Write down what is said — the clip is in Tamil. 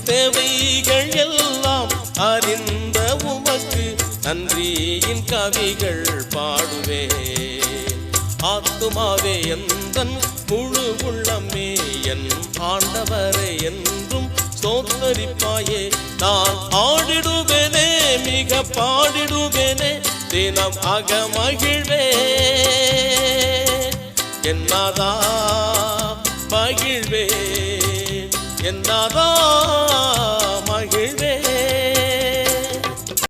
தேவைகள் எல்லாம் அறிந்த உமக்கு நன்றியின் கவிகள் பாடுவே. ஆத்துமாவே எந்தன் முழு உள்ளமே என் ஆண்டவரை என்றும் ஸ்தோத்தரிப்பாயே. நான் ஆடிடுவேனே மிக பாடிடுவேனே தினம் அகமகிழ்வே. என்னதா மகிழ்வே என்னதா